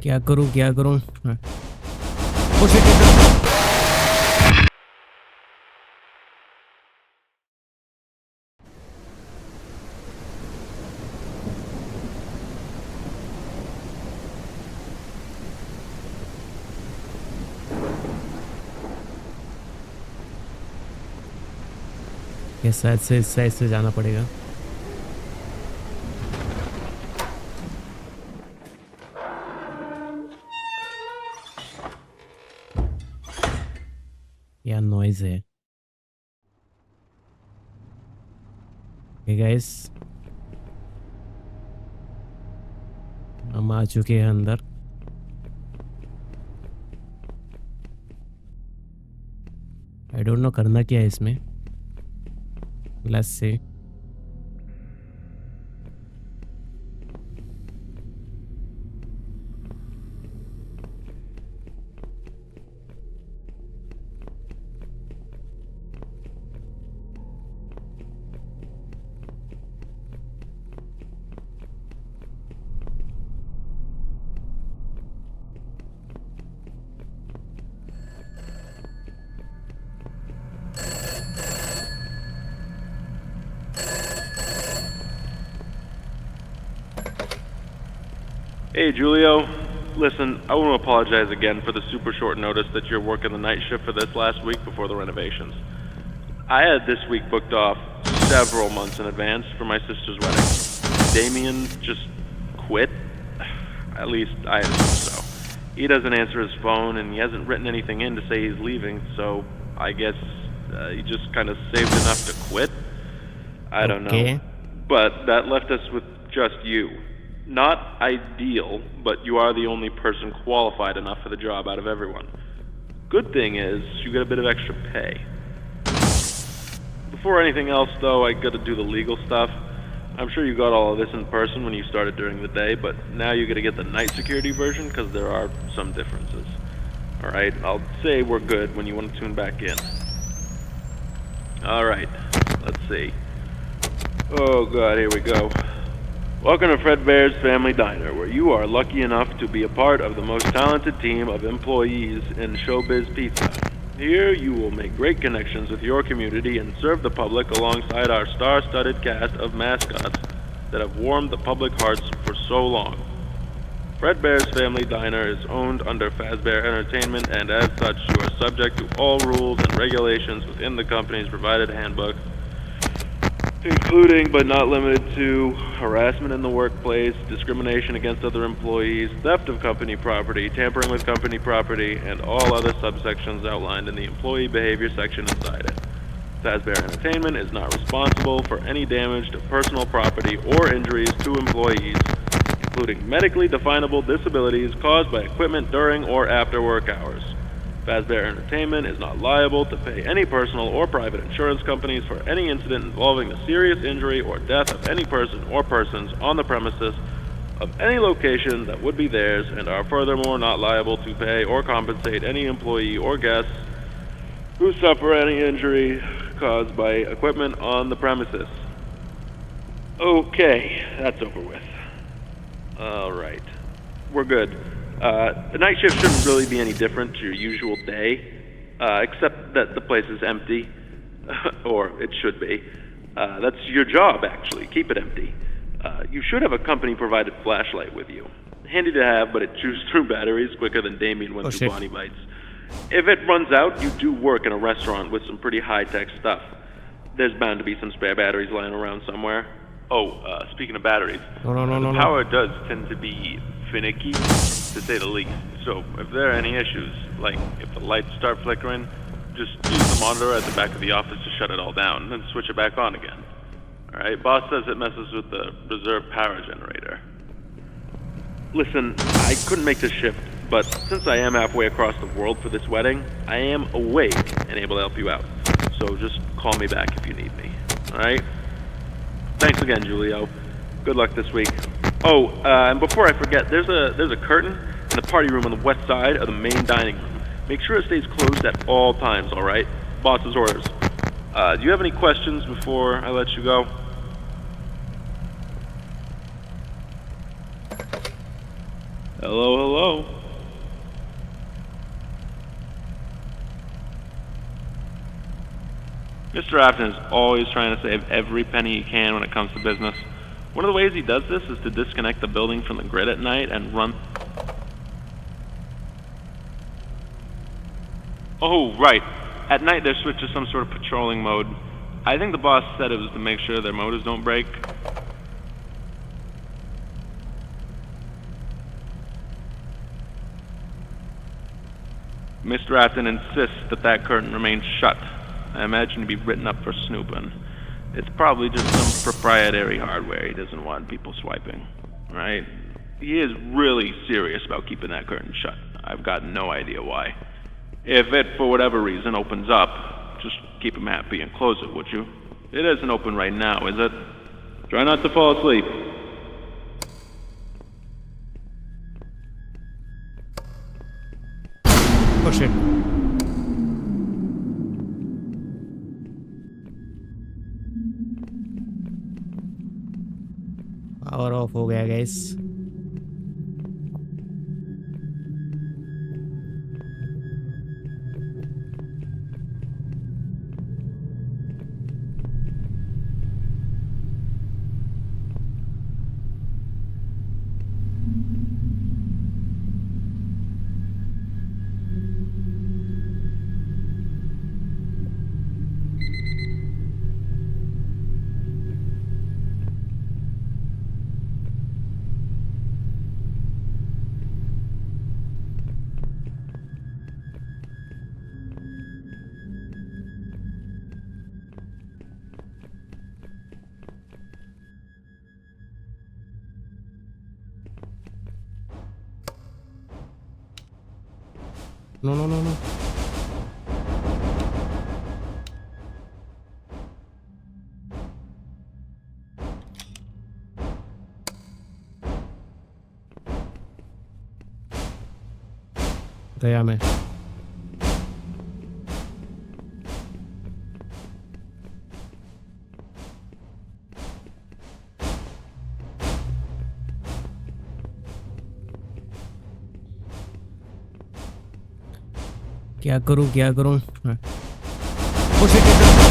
क्या करूं क्या करूं? हाँ। Oh shit! ये शायद से इस साइड से जाना पड़ेगा। क्या नॉइज है? हे गाइस, हम आ चुके हैं अंदर। आई डोंट नो करना क्या है इसमें। Let's say. Hey, Julio. Listen, I want to apologize again for the super short notice that you're working the night shift for this last week before the renovations. I had this week booked off several months in advance for my sister's wedding. Damien just quit. At least I assume so. He doesn't answer his phone, and he hasn't written anything in to say he's leaving, so I guess he just kind of saved enough to quit? I don't know. Okay. But that left us with just you. Not ideal, but you are the only person qualified enough for the job out of everyone. Good thing is, you get a bit of extra pay. Before anything else, though, I gotta do the legal stuff. I'm sure you got all of this in person when you started during the day, but now you gotta get the night security version because there are some differences. Alright, I'll say we're good when you want to tune back in. Alright, let's see. Oh god, here we go. Welcome to Fredbear's Family Diner, where you are lucky enough to be a part of the most talented team of employees in Showbiz Pizza. Here you will make great connections with your community and serve the public alongside our star-studded cast of mascots that have warmed the public hearts for so long. Fredbear's Family Diner is owned under Fazbear Entertainment, and as such you are subject to all rules and regulations within the company's provided handbook, including but not limited to harassment in the workplace, discrimination against other employees, theft of company property, tampering with company property, and all other subsections outlined in the employee behavior section inside it. Fazbear Entertainment is not responsible for any damage to personal property or injuries to employees, including medically definable disabilities caused by equipment during or after work hours. Fazbear Entertainment is not liable to pay any personal or private insurance companies for any incident involving the serious injury or death of any person or persons on the premises of any location that would be theirs, and are furthermore not liable to pay or compensate any employee or guests who suffer any injury caused by equipment on the premises. Okay, that's over with. Alright, we're good. The night shift shouldn't really be any different to your usual day, except that the place is empty. Or it should be. That's your job, actually. Keep it empty. You should have a company-provided flashlight with you. Handy to have, but it chews through batteries quicker than Damien went through Bonnie Bites. If it runs out, you do work in a restaurant with some pretty high-tech stuff. There's bound to be some spare batteries lying around somewhere. Oh, speaking of batteries, No. power does tend to be finicky, to say the least. So if there are any issues, like if the lights start flickering, just use the monitor at the back of the office to shut it all down, then switch it back on again. Alright, boss says it messes with the reserve power generator. Listen, I couldn't make this shift, but since I am halfway across the world for this wedding, I am awake and able to help you out. So just call me back if you need me. Alright? Thanks again, Julio. Good luck this week. Oh, and before I forget, there's a curtain in the party room on the west side of the main dining room. Make sure it stays closed at all times, alright? Boss's orders. Do you have any questions before I let you go? Hello, hello. Mr. Afton is always trying to save every penny he can when it comes to business. One of the ways he does this is to disconnect the building from the grid at night and run... Oh, right. At night they're switched to some sort of patrolling mode. I think the boss said it was to make sure their motors don't break. Mr. Afton insists that that curtain remains shut. I imagine to be written up for snooping. It's probably just some proprietary hardware he doesn't want people swiping, right? He is really serious about keeping that curtain shut. I've got no idea why. If it, for whatever reason, opens up, just keep him happy and close it, would you? It isn't open right now, is it? Try not to fall asleep. Oh shit. Power of हो गया guys. No, no, no, no. गया मैं. क्या करूं. Oh shit, shit, shit.